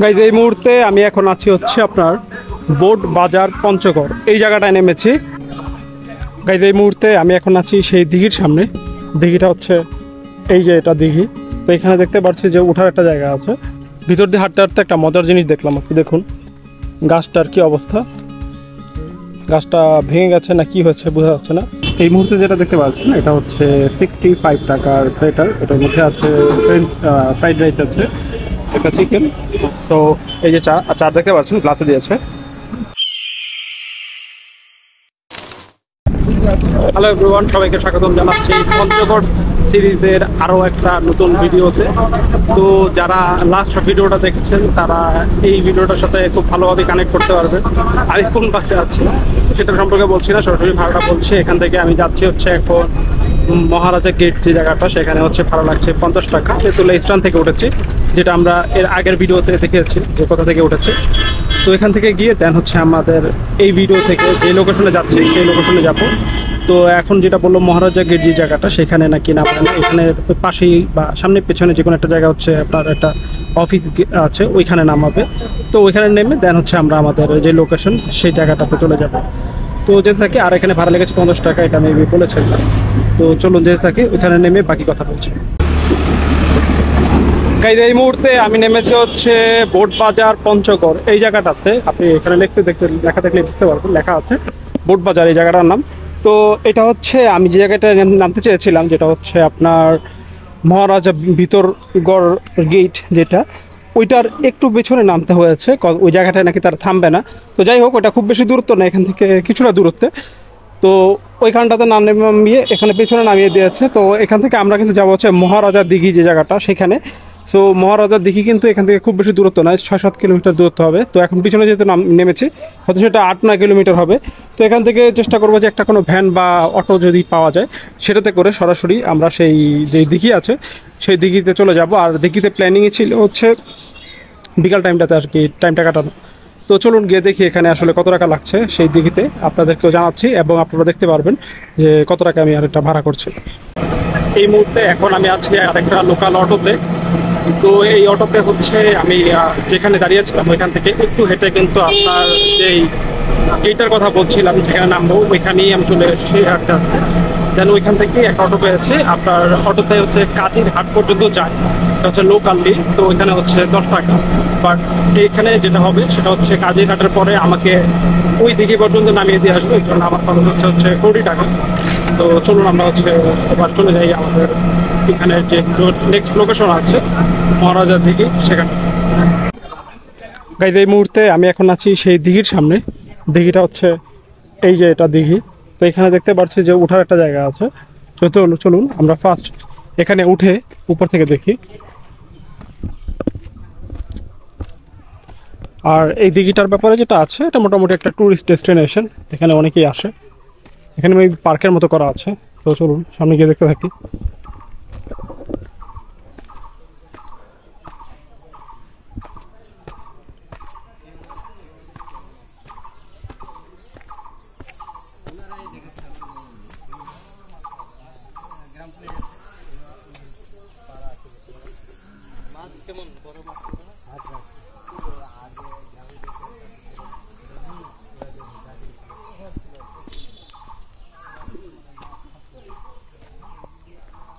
Guys এই মুহূর্তে আমি এখন আছি হচ্ছে আপনার বোট বাজার পঞ্চগড় এই জায়গাটায় নেমেছি। গাইজ এই মুহূর্তে আমি এখন আছি সেই দিঘির সামনে। দিঘিটা হচ্ছে এই যে এটা দিঘি। তো এখানে দেখতে পাচ্ছি যে ওঠার একটা জায়গা আছে। ভিতর দিয়ে হাঁটতে হাঁটতে একটা মজার জিনিস দেখলাম। আপনি দেখুন গাছটার কি অবস্থা, গাছটা ভেঙে গেছে না কি হয়েছে বোঝা যাচ্ছে না। এই মুহূর্তে যেটা দেখতে পাচ্ছেন এটা হচ্ছে 65 টাকার প্লেটার। এটার মধ্যে আছে ফ্রাইড রাইস আছে, একটা চিকেন। তো এই যে চা দেখতে পাচ্ছেন গ্লাসে দিয়েছে। হ্যালো এভরিওয়ান, সবাইকে স্বাগতম জানাচ্ছি পঞ্চগড় সিরিজের আরও একটা নতুন ভিডিওতে। তো যারা লাস্ট ভিডিওটা দেখেছেন তারা এই ভিডিওটার সাথে খুব ভালোভাবে কানেক্ট করতে পারবেন। আমি কোন বাসে আছি সেটা সম্পর্কে বলছি না, সরাসরি ভাড়াটা বলছি। এখান থেকে আমি যাচ্ছি হচ্ছে এখন মহারাজা গেট যে জায়গাটা, সেখানে হচ্ছে ভাড়া লাগছে 50 টাকা। তেঁতুলিয়া স্ট্যান্ড থেকে উঠেছি, যেটা আমরা এর আগের ভিডিওতে দেখেছি যে কোথা থেকে উঠেছে। তো এখান থেকে গিয়ে দেন হচ্ছে আমাদের এই ভিডিও থেকে যে লোকেশনে যাচ্ছি সেই লোকেশনে যাব। তো এখন যেটা বললো মহারাজা গেট যে জায়গাটা, সেখানে নাকি নামবে না, এখানে পাশেই বা সামনে পেছনে যে কোনো একটা জায়গা হচ্ছে আপনার একটা অফিস আছে, ওইখানে নামাবে। তো ওইখানে নেমে দেন হচ্ছে আমরা আমাদের যে লোকেশন সেই জায়গাটাতে চলে যাব। তো যেতে থাকি, আর এখানে ভাড়া লেগেছে 50 টাকা, এটা আমি বলেছিলাম। তো চলুন যেতে থাকি, ওইখানে নেমে বাকি কথা বলছি। গাইজ এই মুহূর্তে আমি নেমেছি হচ্ছে বোট বাজার পঞ্চগড় এই জায়গাটাতে। আপনি এখানে লেখা দেখলে বুঝতে পারবেন, লেখা আছে বোট বাজার এই জায়গাটার নাম। তো এটা হচ্ছে আমি যে জায়গাটা নামতে চেয়েছিলাম, যেটা হচ্ছে আপনার মহারাজা ভিতরগড় গেট যেটা, ওইটার একটু পেছনে নামতে হয়েছে। ওই জায়গাটায় নাকি তারা থামবে না। তো যাই হোক, ওটা খুব বেশি দূরত্ব না, এখান থেকে কিছুটা দূরত্বে। তো ওইখানটাতে নামিয়ে এখানে পেছনে নামিয়ে দিয়েছে। তো এখান থেকে আমরা কিন্তু যাবো হচ্ছে মহারাজা দিঘি যে জায়গাটা সেখানে। সো মহারাজার দিঘি কিন্তু এখান থেকে খুব বেশি দূরত্ব নয়, 6-7 কিলোমিটার দূরত্ব হবে। তো এখন পিছনে যেহেতু নেমেছি, হয়তো সেটা 8-9 কিলোমিটার হবে। তো এখান থেকে চেষ্টা করবো যে একটা কোনো ভ্যান বা অটো যদি পাওয়া যায় সেটাতে করে সরাসরি আমরা সেই যে দিঘি আছে সেই দিঘিতে চলে যাব। আর দিঘিতে প্ল্যানিংই ছিল হচ্ছে বিকাল টাইমটাতে আর কি টাইমটা কাটানো। তো চলুন গিয়ে দেখি এখানে আসলে কত টাকা লাগছে সেই দিঘিতে, আপনাদেরকেও জানাচ্ছি এবং আপনারা দেখতে পারবেন যে কত টাকা আমি আরেকটা ভাড়া করছি। এই মুহূর্তে এখন আমি আছি আরেকটা লোকাল অটোতে। তো এই অটোতে হচ্ছে আমি যেখানে দাঁড়িয়েছিলাম ওইখান থেকে একটু হেঁটে কিন্তু আপনার যেই গেটের কথা বলছিলাম যেখানে নামবো ওইখানেই আমি চলে এসেছি। একটা যেন ওইখান থেকে একটা অটো পেয়েছে, আপনার অটোতে হচ্ছে কাজির হাট পর্যন্ত যায়, এটা হচ্ছে লোকালি। তো ওইখানে হচ্ছে 10 টাকা। বাট এইখানে যেটা হবে সেটা হচ্ছে কাজির হাটের পরে আমাকে ওই দিকে পর্যন্ত নামিয়ে দিয়ে আসবে, এই জন্য আমার খরচ হচ্ছে 40 টাকা। তো চলুন আমরা হচ্ছে এবার চলে যাই আমাদের এখানে যে নেক্সট লোকেশন আছে মহারাজার দিঘি সেখানে। গাইজ এই মুহূর্তে আমি এখন আছি সেই দিঘির সামনে। দিঘিটা হচ্ছে এই যে এটা দিঘি। তো এখানে দেখতে পাচ্ছি যে উঠার একটা জায়গা আছে। চলুন আমরা ফার্স্ট এখানে উঠে উপর থেকে দেখি। আর এই দিঘিটার ব্যাপারে যেটা আছে, এটা মোটামুটি একটা ট্যুরিস্ট ডেস্টিনেশন, এখানে অনেকেই আসে। এখানে ওই পার্কের মতো করা আছে। তো চলুন সামনে গিয়ে দেখতে থাকি।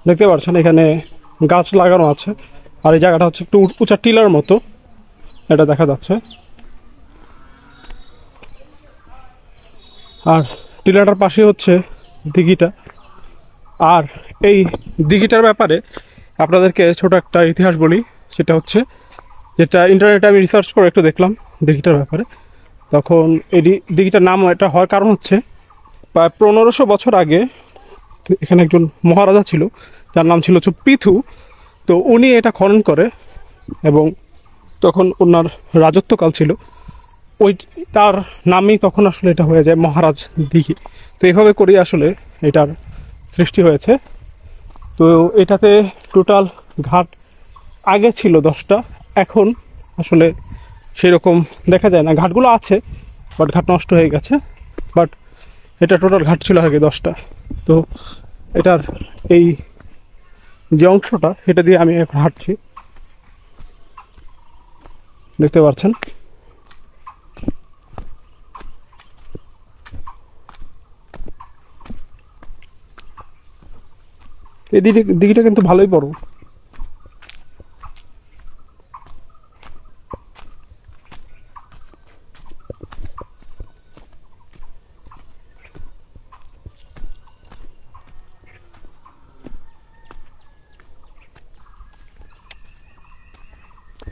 দেখতে পাচ্ছেন এখানে গাছ লাগানো আছে। আর এই জায়গাটা হচ্ছে একটু উঁচা টিলার মতো, এটা দেখা যাচ্ছে। আর টিলাটার পাশে হচ্ছে দিঘিটা। আর এই দিঘিটার ব্যাপারে আপনাদেরকে ছোট একটা ইতিহাস বলি। সেটা হচ্ছে যেটা ইন্টারনেটে আমি রিসার্চ করে একটু দেখলাম দিঘিটার ব্যাপারে। তখন এই দিঘিটার নাম এটা হওয়ার কারণ হচ্ছে প্রায় 1500 বছর আগে এখানে একজন মহারাজা ছিল যার নাম ছিল পৃথু। তো উনি এটা খনন করে এবং তখন ওনার রাজত্বকাল ছিল, ওই তার নামেই তখন আসলে এটা হয়ে যায় মহারাজ দিঘি। তো এইভাবে করেই আসলে এটার সৃষ্টি হয়েছে। তো এটাতে টোটাল ঘাট আগে ছিল 10টা, এখন আসলে সেরকম দেখা যায় না। ঘাটগুলো আছে বাট ঘাট নষ্ট হয়ে গেছে। বাট এটা টোটাল ঘাট ছিল আগে 10টা। তো এটার এই যে অংশটা, এটা দিয়ে আমি এখন হাঁটছি। দেখতে পাচ্ছেন। এই দিকটা কিন্তু ভালোই বড়।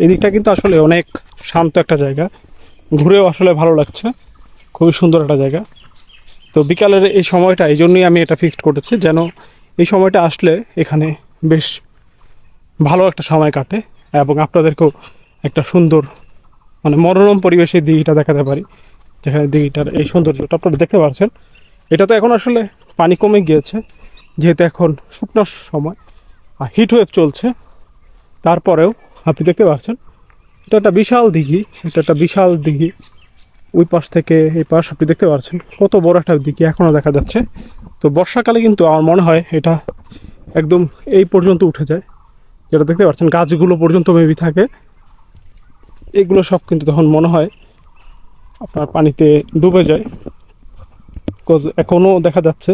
এই দিকটা কিন্তু আসলে অনেক শান্ত একটা জায়গা, ঘুরেও আসলে ভালো লাগছে, খুবই সুন্দর একটা জায়গা। তো বিকালের এই সময়টা এই জন্যই আমি এটা ফিক্সড করেছি, যেন এই সময়টা আসলে এখানে বেশ ভালো একটা সময় কাটে এবং আপনাদেরকেও একটা সুন্দর মানে মনোরম পরিবেশে দিঘিটা দেখাতে পারি, যেখানে দিঘিটার এই সৌন্দর্যটা আপনারা দেখতে পাচ্ছেন। এটা তো এখন আসলে পানি কমে গিয়েছে, যেহেতু এখন শুকনোর সময় আর হিট ওয়েভ চলছে, তারপরেও আপনি দেখতে পাচ্ছেন এটা একটা বিশাল দিঘি। এটা একটা বিশাল দিঘি, ওই পাশ থেকে এই পাশ আপনি দেখতে পাচ্ছেন কত বড় একটা দিঘি এখনও দেখা যাচ্ছে। তো বর্ষাকালে কিন্তু আমার মনে হয় এটা একদম এই পর্যন্ত উঠে যায়, যেটা দেখতে পাচ্ছেন গাছগুলো পর্যন্ত মেবি থাকে, এগুলো সব কিন্তু তখন মনে হয় আপনার পানিতে ডুবে যায়। বিকজ এখনও দেখা যাচ্ছে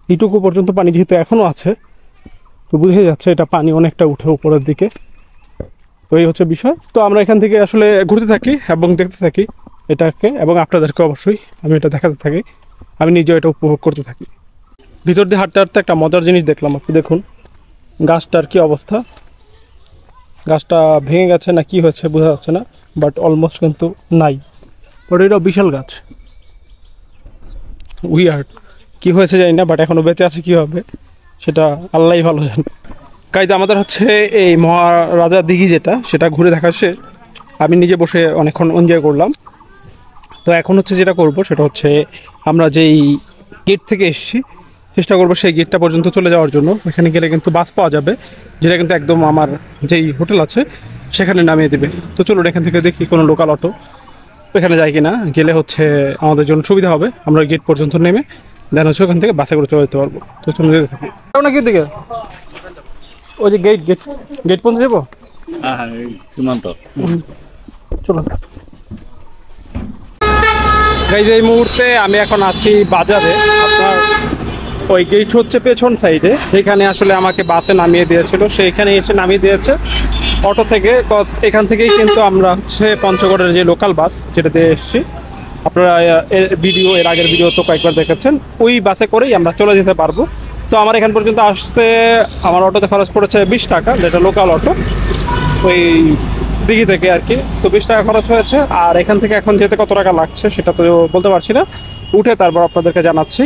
এইটুকু পর্যন্ত পানি যেহেতু এখনও আছে, তো বুঝে যাচ্ছে এটা পানি অনেকটা উঠে উপরের দিকে। তো এই হচ্ছে বিষয়। তো আমরা এখান থেকে আসলে ঘুরতে থাকি এবং দেখতে থাকি এটাকে, এবং আপনাদেরকে অবশ্যই আমি এটা দেখাতে থাকি, আমি নিজেও এটা উপভোগ করতে থাকি। ভিতর দিয়ে হাঁটতে হাঁটতে একটা মজার জিনিস দেখলাম, আপনি দেখুন গাছটার কি অবস্থা। গাছটা ভেঙে গেছে না কি হয়েছে বোঝা যাচ্ছে না, বাট অলমোস্ট কিন্তু নাই। বাট এটাও বিশাল গাছ, উইয়ার্ড কি হয়েছে জানি না, বাট এখনও বেঁচে আছে কীভাবে সেটা আল্লাহই ভালো জানে। কাইতে আমাদের হচ্ছে এই মহারাজা দিঘি যেটা, সেটা ঘুরে দেখা শেষ। আমি নিজে বসে অনেকক্ষণ এনজয় করলাম। তো এখন হচ্ছে যেটা করব সেটা হচ্ছে আমরা যেই গেট থেকে এসেছি চেষ্টা করবো সেই গেটটা পর্যন্ত চলে যাওয়ার জন্য। ওইখানে গেলে কিন্তু বাস পাওয়া যাবে, যেটা কিন্তু একদম আমার যেই হোটেল আছে সেখানে নামিয়ে দেবে। তো চলুন এখান থেকে দেখি কোনো লোকাল অটো ওইখানে যাই কিনা, গেলে হচ্ছে আমাদের জন্য সুবিধা হবে। আমরা গেট পর্যন্ত নেমে দেন হচ্ছে ওখান থেকে বাসে করে চলে যেতে পারবো। তো চলুন যেতে থাকি। নাকি দিকে ওই যে গেট গেট গেট পর্যন্ত যাবো। চলুন। এই মুহূর্তে আমি এখন আছি বাজারে। আপনার ওই গেট হচ্ছে পেছন সাইডে, সেখানে আসলে আমাকে বাসে নামিয়ে দিয়েছিল, সেইখানে এসে নামিয়ে দিয়েছে অটো থেকে। এখান থেকেই কিন্তু আমরা হচ্ছে পঞ্চগড়ের যে লোকাল বাস যেটাতে এসেছি, আপনারা এর আগের ভিডিও তো কয়েকবার দেখেছেন, ওই বাসে করেই আমরা চলে যেতে পারবো। তো আমার এখান পর্যন্ত আসতে আমার অটোতে খরচ পড়েছে 20 টাকা, যেটা লোকাল অটো ওই দিঘি থেকে আর কি। তো 20 টাকা খরচ হয়েছে। আর এখান থেকে এখন যেতে কত টাকা লাগছে সেটা তো বলতে পারছি না, উঠে তারপর আপনাদেরকে জানাচ্ছি।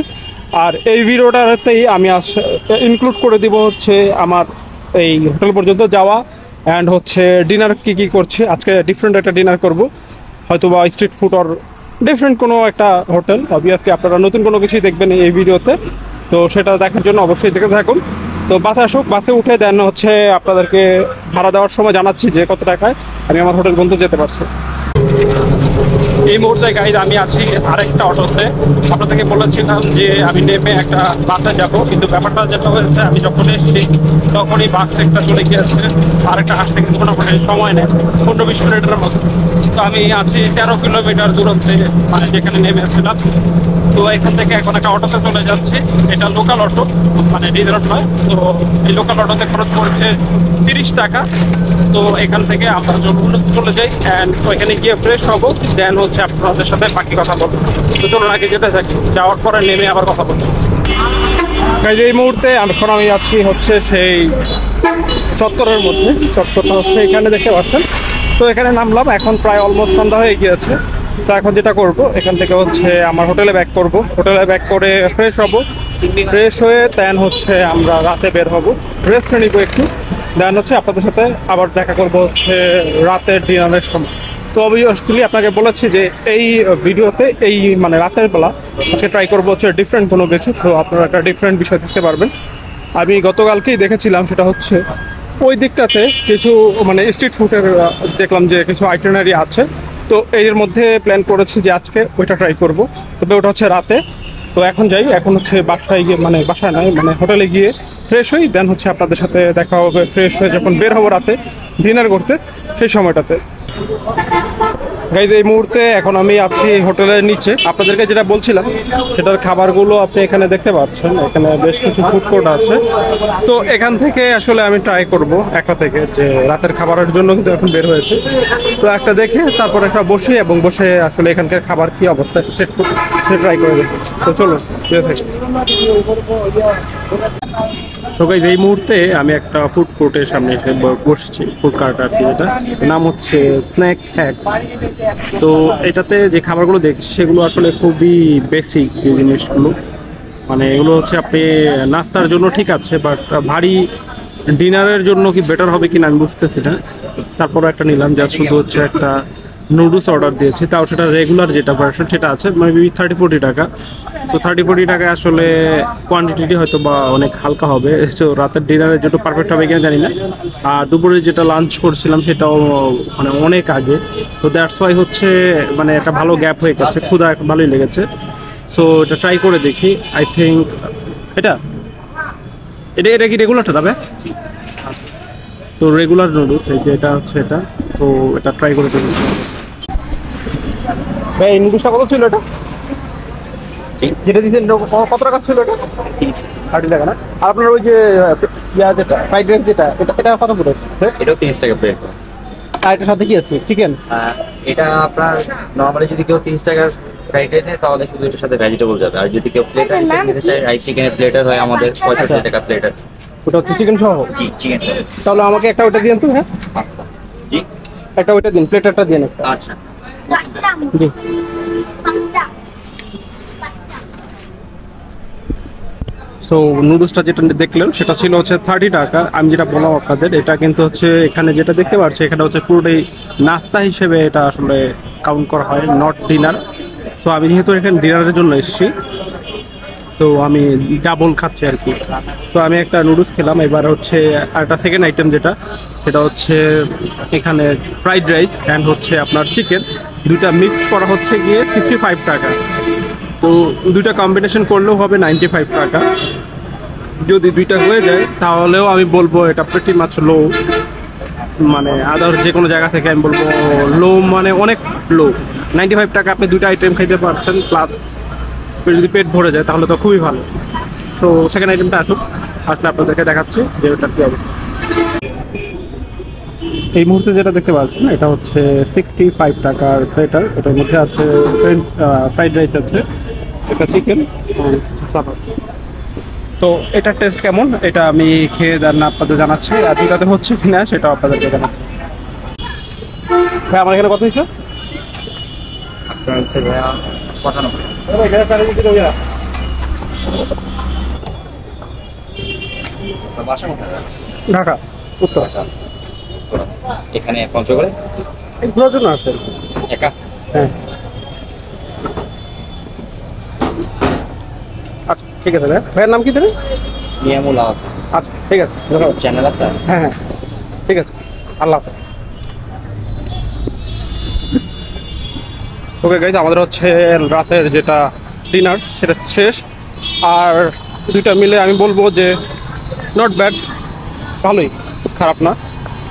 আর এই ভিডিওটাতেই আমি ইনক্লুড করে দিব হচ্ছে আমার এই হোটেল পর্যন্ত যাওয়া অ্যান্ড হচ্ছে ডিনার কী করছি। আজকে ডিফারেন্ট একটা ডিনার করব, হয়তো বা স্ট্রিট ফুড অর ডিফারেন্ট কোনো একটা হোটেল। অবভিয়াসলি আপনারা নতুন কোনো কিছুই দেখবেন এই ভিডিওতে, তো সেটা দেখার জন্য অবশ্যই দেখে থাকুন। তো বাসে আসুক, বাসে উঠে দেন হচ্ছে আপনাদেরকে ভাড়া দেওয়ার সময় জানাচ্ছি যে কত টাকায় আমি আমার হোটেল পর্যন্ত যেতে পারছি। এই মুহূর্তে গাইড আমি আছি আরেকটা অটোতে। আপনাদেরকে বলেছিলাম যে আমি নেমে একটা বাসে যাব, কিন্তু ব্যাপারটা যেটা হয়েছে আমি যখন এসেছি তখনই বাস একটা চলে গিয়েছে, আরেকটা আসতে কিন্তু মোটামুটি সময় নেই, 15-20 মিনিটের মতো। তো আমি আছি 13 কিলোমিটার দূরত্বে, মানে যেখানে নেমেছিলাম। তো এখান থেকে এখন একটা অটোতে চলে যাচ্ছি, এটা লোকাল অটো, মানে রিজার্ভ নয়। তো এই লোকাল অটোতে খরচ পড়ছে 30 টাকা। তো এখান থেকে আমরা চলে যাই অ্যান্ড ওইখানে গিয়ে ফ্রেশ হবো, দেন হচ্ছে আপনাদের সাথে বাকি কথা বলবো। তো চলুন আগে যেতে থাকি, যাওয়ার পরে নেমে আবার কথা বলছি। এই মুহূর্তে এখন আমি যাচ্ছি হচ্ছে সেই চত্বরের মধ্যে, চত্বরটা হচ্ছে এখানে দেখতে পাচ্ছেন। তো এখানে নামলাম, এখন প্রায় অলমোস্ট সন্ধ্যা হয়ে গিয়েছে। তো এখন যেটা করব এখান থেকে হচ্ছে আমার হোটেলে ব্যাক করব, হোটেলে ব্যাক করে ফ্রেশ হব, ফ্রেশ হয়ে দেন হচ্ছে আমরা রাতে বের হব, রেস্ট নিব একটু, দেন হচ্ছে আপনাদের সাথে আবার দেখা করব হচ্ছে রাতের ডিনারের সময়। তো অবভিয়াসলি আপনাকে বলেছি যে এই ভিডিওতে এই মানে রাতের বেলা আজকে ট্রাই করবো হচ্ছে ডিফারেন্ট কোনো কিছু। তো আপনারা একটা ডিফারেন্ট বিষয় দেখতে পারবেন। আমি গতকালকেই দেখেছিলাম, সেটা হচ্ছে ওই দিকটাতে কিছু মানে স্ট্রিট ফুডের দেখলাম যে কিছু আইটেনারি আছে। তো এর মধ্যে প্ল্যান করেছি যে আজকে ওইটা ট্রাই করব, তবে ওটা হচ্ছে রাতে। তো এখন যাই, এখন হচ্ছে বাসায় গিয়ে মানে বাসায় নয় মানে হোটেলে গিয়ে ফ্রেশ হই, দেন হচ্ছে আপনাদের সাথে দেখা হবে ফ্রেশ হয়ে যখন বের হবো রাতে ডিনার করতে সেই সময়টাতে। গাইজ এই মুহূর্তে এখন আমি আছি হোটেলের নিচে, আপনাদেরকে যেটা বলছিলাম সেটার খাবারগুলো আপনি এখানে দেখতে পাচ্ছেন। এখানে বেশ কিছু ফুড কোর্ট আছে, তো এখান থেকে আসলে আমি ট্রাই করব একটা থেকে, যে রাতের খাবারের জন্য কিন্তু এখন বের হয়েছে। তো একটা দেখে তারপর একটা বসে এবং বসে আসলে এখানকার খাবার কি অবস্থা সে ট্রাই করে দেখি। তো চলুন বের থেকে। তো গাইজ এই মুহূর্তে আমি একটা ফুড কোর্টের সামনে এসে বসছি, ফুড কার্ট আর কি, যেটা নাম হচ্ছে স্ন্যাক হ্যাকস। তো এটাতে যে খাবারগুলো দেখছি সেগুলো আসলে খুবই বেসিক যে জিনিসগুলো, মানে এগুলো হচ্ছে আপনি নাস্তার জন্য ঠিক আছে, বাট ভারী ডিনারের জন্য কি বেটার হবে কিনা আমি বুঝতেছি না। তারপরে একটা নিলাম, যা শুধু হচ্ছে একটা নুডলস অর্ডার দিয়েছি, তাও সেটা রেগুলার যেটা ভার্সন সেটা আছে মেবি 30-40 টাকা। সো 30-40 টাকায় আসলে কোয়ান্টিটি হয়তো বা অনেক হালকা হবে। সো রাতের ডিনারের জন্য পারফেক্ট হবে কিনা জানি না। আর দুপুরে যেটা লাঞ্চ করছিলাম সেটাও মানে অনেক আগে, তো দ্যাটস ওয়াই হচ্ছে মানে একটা ভালো গ্যাপ হয়ে গেছে, ক্ষুধা ভালোই লেগেছে। সো এটা ট্রাই করে দেখি। আই থিঙ্ক এটা এটা এটা কি রেগুলারটা তবে? তো রেগুলার নুডলস, এই যে এটা হচ্ছে এটা, তো এটা ট্রাই করে দেখি। ভাই এই নুডলসটা কত ছিল এটা? যেটা দিয়েছেন কত টাকা ছিল এটা? 30 টাকা না? আর আপনার ওই যে যেটা ফ্রাইড রাইস যেটা, এটা কত করে? এটাও 30 টাকা প্লেট। আর এটার সাথে কি আছে? চিকেন? এটা আপনার নর্মালি যদি কেউ 30 টাকার ফ্রাইড রাইস নেয় তাহলে শুধু এটার সাথে ভেজিটেবল যাবে, আর যদি কেউ প্লেটার হিসেবে নিতে চায় রাইস চিকেনের প্লেটার হয় আমাদের 65 টাকা প্লেটার। ওটা হচ্ছে চিকেন সহ? জি চিকেন সহ। তাহলে আমাকে একটা ওটা দিন তো। হ্যাঁ পাস্তা। জি একটা ওইটা দিন, প্লেটারটা দিন একটা। আচ্ছা জি। সো নুডলসটা যেটা দেখলেন সেটা ছিল হচ্ছে 30 টাকা। আমি যেটা বললাম আপনাদের, এটা কিন্তু হচ্ছে এখানে যেটা দেখতে পাচ্ছি এখানে হচ্ছে পুরোটাই নাস্তা হিসেবে এটা আসলে কাউন্ট করা হয়, নট ডিনার। সো আমি যেহেতু এখানে ডিনারের জন্য এসেছি, সো আমি ডাবল খাচ্ছি আর কি। সো আমি একটা নুডলস খেলাম, এবার হচ্ছে একটা সেকেন্ড আইটেম যেটা, সেটা হচ্ছে এখানে ফ্রাইড রাইস অ্যান্ড হচ্ছে আপনার চিকেন, দুইটা মিক্স করা হচ্ছে গিয়ে 65 টাকা। তো দুইটা কম্বিনেশন করলেও হবে 95 টাকা। যদি দুইটা হয়ে যায় তাহলেও আমি বলবো এটা প্রিটি মাছ লো, মানে আদার যে কোনো জায়গা থেকে আমি বলবো লো, মানে অনেক লো। 95 টাকা আপনি দুইটা আইটেম খাইতে পারছেন, প্লাস যদি পেট ভরে যায় তাহলে তো খুবই ভালো। সো সেকেন্ড আইটেমটা আসুক, আসলে আপনাদেরকে দেখাচ্ছি যে ওটার কী অবস্থা। এই মুহূর্তে যেটা দেখতে পাচ্ছেন এটা হচ্ছে 65 টাকার প্লেটার। এটার মধ্যে আছে ফ্রাইড রাইস আছে, একটা চিকেন, তো এটার টেস্ট কেমন এটা আমি খেয়ে দেন আপনাদের জানাচ্ছি, আর যেটাতে হচ্ছে কিনা সেটাও আপনাদেরকে জানাচ্ছি। ভাই আমার এখানে কত হয়েছে? আপনার হচ্ছে 95। বাসা কোথায় আছে? ঢাকা উত্তর। এখানে পঞ্চগড়ে ঘোরার জন্য আছে একা? হ্যাঁ। আচ্ছা ঠিক আছে ভাই, ভাইয়ের নাম কি দেবে? নিয়ামুল আছে। আচ্ছা ঠিক আছে, ধন্যবাদ। চ্যানেল আপনার? হ্যাঁ হ্যাঁ ঠিক আছে, আল্লাহ হাফেজ। ওকে গাইজ, আমাদের হচ্ছে রাতের যেটা ডিনার সেটা শেষ, আর দুইটা মিলে আমি বলবো যে নট ব্যাড, ভালোই, খুব খারাপ না।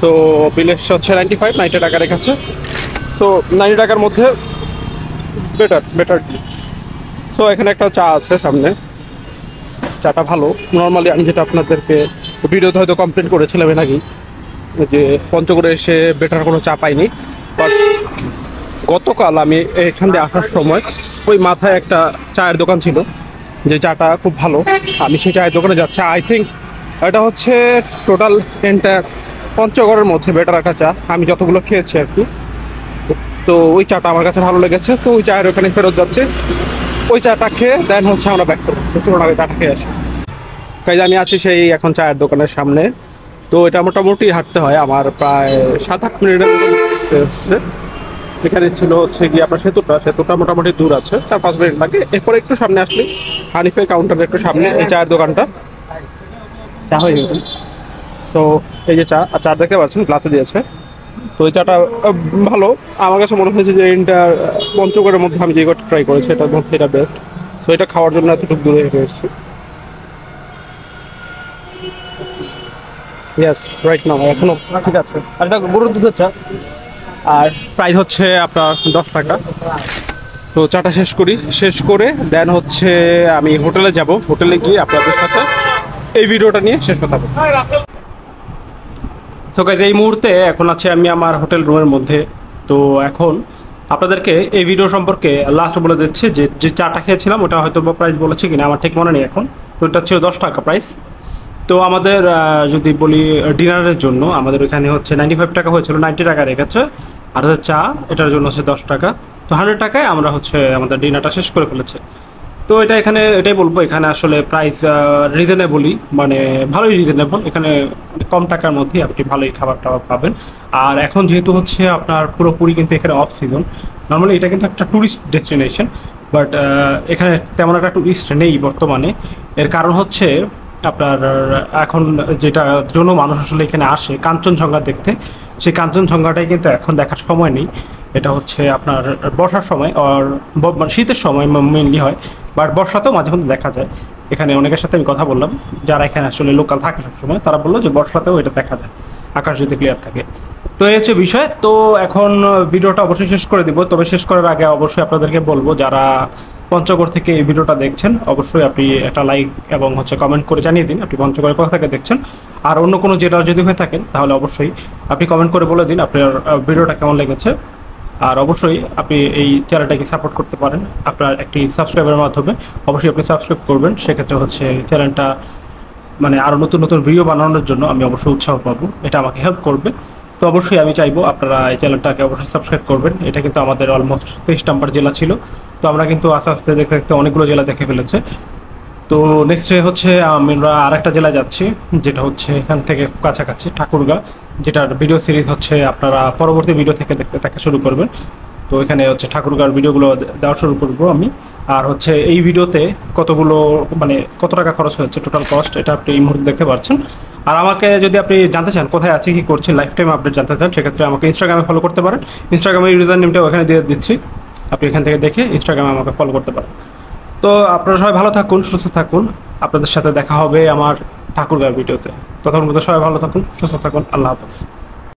সো বিল হচ্ছে 90 টাকা রেখেছে। সো 90 টাকার মধ্যে বেটার। সো এখানে একটা চা আছে সামনে, চাটা ভালো। নর্মালি আমি যেটা আপনাদেরকে ভিডিওতে হয়তো কমপ্লেন করেছিলাম এর আগেই, যে পঞ্চগড়ে এসে বেটার কোনো চা পাইনি, বাট গতকাল আমি এখান দিয়ে আসার সময় ওই মাথায় একটা চায়ের দোকান ছিল, যে চাটা খুব ভালো। আমি সেই চায়ের দোকানে যাচ্ছি। আই থিঙ্ক এটা হচ্ছে টোটাল এন্টায়ার পঞ্চগড়ের মধ্যে বেটার একটা চা আমি যতগুলো খেয়েছি আর কি। তো ওই চাটা আমার কাছে ভালো লেগেছে, তো ওই চায়ের ওখানে ফেরত যাচ্ছে। ওই চাটা খেয়ে দেন হচ্ছে আমরা ব্যাক করবো। চলুন আগে চাটা খেয়ে আসি। কাজে আমি আছি সেই এখন চায়ের দোকানের সামনে। তো এটা মোটামুটি হাঁটতে হয় আমার প্রায় 7-8 মিনিটের মতো। এখানে ছিল হচ্ছে গিয়ে আপনার সেতুটা মোটামুটি দূর আছে, 4-5 মিনিট লাগে। এরপরে একটু সামনে আসলে হানিফের কাউন্টারের একটু সামনে এই চায়ের দোকানটা, চা হয়ে গেছে। তো এই যে চা, আর চা দেখতে পাচ্ছেন গ্লাসে দিয়েছে। তো এই চাটা ভালো আমার কাছে মনে হয়েছে যে এটা পঞ্চগড়ের মধ্যে আমি যে কটা ট্রাই করেছি এটার মধ্যে এটা বেস্ট। সো এটা খাওয়ার জন্য এতটুকু দূরে হেঁটে এসেছি। ইয়েস রাইট নাও এখনো ঠিক আছে। আর এটা গরুর দুধের চা, আর প্রাইস হচ্ছে আপনার 10 টাকা। তো চাটা শেষ করি, শেষ করে দেন হচ্ছে আমি হোটেলে যাব, হোটেলে গিয়ে আপনাদের সাথে এই ভিডিওটা নিয়ে শেষ কথা বলবো। সো গাইস, এই মুহূর্তে এখন আছে আমি আমার হোটেল রুমের মধ্যে। তো এখন আপনাদেরকে এই ভিডিও সম্পর্কে লাস্ট বলে দিচ্ছি যে যে চাটা খেয়েছিলাম ওটা হয়তো প্রাইস বলেছি কিনা আমার ঠিক মনে নেই এখন। তো এটা ছিল 10 টাকা প্রাইস। তো আমাদের যদি বলি ডিনারের জন্য আমাদের ওইখানে হচ্ছে 95 টাকা হয়েছিল, 90 টাকা রেখেছে। আর হচ্ছে চা, এটার জন্য হচ্ছে 10 টাকা। তো 100 টাকায় আমরা হচ্ছে আমাদের ডিনারটা শেষ করে ফেলেছি। তো এটা এখানে এটাই বলবো, এখানে আসলে প্রাইস রিজনেবলই, মানে ভালোই রিজনেবল। এখানে কম টাকার মধ্যেই আপনি ভালোই খাবার টাবার পাবেন। আর এখন যেহেতু হচ্ছে আপনার পুরোপুরি কিন্তু এখানে অফ সিজন, নর্মালি এটা কিন্তু একটা ট্যুরিস্ট ডেস্টিনেশন, বাট এখানে তেমন একটা ট্যুরিস্ট নেই বর্তমানে। এর কারণ হচ্ছে আপনার এখন যেটার জন্য মানুষ আসলে এখানে আসে কাঞ্চনজঙ্ঘা দেখতে, সেই কাঞ্চনজঙ্ঘাটাই কিন্তু এখন দেখার সময় নেই। এটা হচ্ছে আপনার বর্ষার সময় আর মানে শীতের সময় মেনলি হয়, বাট বর্ষাতেও মাঝে মধ্যে দেখা যায়। এখানে অনেকের সাথে আমি কথা বললাম যারা এখানে আসলে লোকাল থাকে সবসময়, তারা বললো যে বর্ষাতেও এটা দেখা যায়, আকাশ যদি ক্লিয়ার থাকে। তো এই হচ্ছে বিষয়। তো এখন ভিডিওটা অবশ্যই শেষ করে দিব, তবে শেষ করার আগে অবশ্যই আপনাদেরকে বলবো যারা পঞ্চগড় থেকে এই ভিডিওটা দেখছেন অবশ্যই আপনি একটা লাইক এবং হচ্ছে কমেন্ট করে জানিয়ে দিন আপনি পঞ্চগড়ের কোথা থেকে দেখছেন। আর অন্য কোনো জেলার যদি হয়ে থাকেন তাহলে অবশ্যই আপনি কমেন্ট করে বলে দিন আপনার ভিডিওটা কেমন লেগেছে। আর অবশ্যই আপনি এই চ্যানেলটাকে সাপোর্ট করতে পারেন আপনার একটি সাবস্ক্রাইবের মাধ্যমে। অবশ্যই আপনি সাবস্ক্রাইব করবেন, সেক্ষেত্রে হচ্ছে চ্যানেলটা মানে আরও নতুন নতুন ভিডিও বানানোর জন্য আমি অবশ্যই উৎসাহ পাবো, এটা আমাকে হেল্প করবে। তো অবশ্যই আমি চাইবো আপনারা এই চ্যানেলটাকে অবশ্যই সাবস্ক্রাইব করবেন। এটা কিন্তু আমাদের অলমোস্ট 23 নম্বর জেলা ছিল, তো আমরা কিন্তু আস্তে আস্তে দেখতে দেখতে অনেকগুলো জেলা দেখে ফেলেছে। তো নেক্সট ডে হচ্ছে আমরা আরেকটা জেলায় যাচ্ছি, যেটা হচ্ছে এখান থেকে কাছাকাছি ঠাকুরগাঁ, যেটার ভিডিও সিরিজ হচ্ছে আপনারা পরবর্তী ভিডিও থেকে দেখতে দেখা শুরু করবেন। তো এখানে হচ্ছে ঠাকুরগাঁর ভিডিওগুলো দেওয়া শুরু করবো আমি। আর হচ্ছে এই ভিডিওতে কতগুলো মানে কত টাকা খরচ হয়েছে টোটাল কস্ট, এটা আপনি এই মুহূর্তে দেখতে পাচ্ছেন। আর আমাকে যদি আপনি জানতে চান কোথায় আছি কী করছি লাইফ টাইম আপডেট জানতে চান, সেক্ষেত্রে আমাকে ইনস্টাগ্রামে ফলো করতে পারেন। ইনস্টাগ্রামের ইউজার নেমটা ওখানে দিয়ে দিচ্ছি, আপনি এখান থেকে দেখে ইনস্টাগ্রামে আমাকে ফলো করতে পারেন। তো আপনারা সবাই ভালো থাকুন, সুস্থ থাকুন। আপনাদের সাথে দেখা হবে আমার ঠাকুরগাঁর ভিডিওতে। তখন সবাই ভালো থাকুন, সুস্থ থাকুন। আল্লাহ হাফেজ।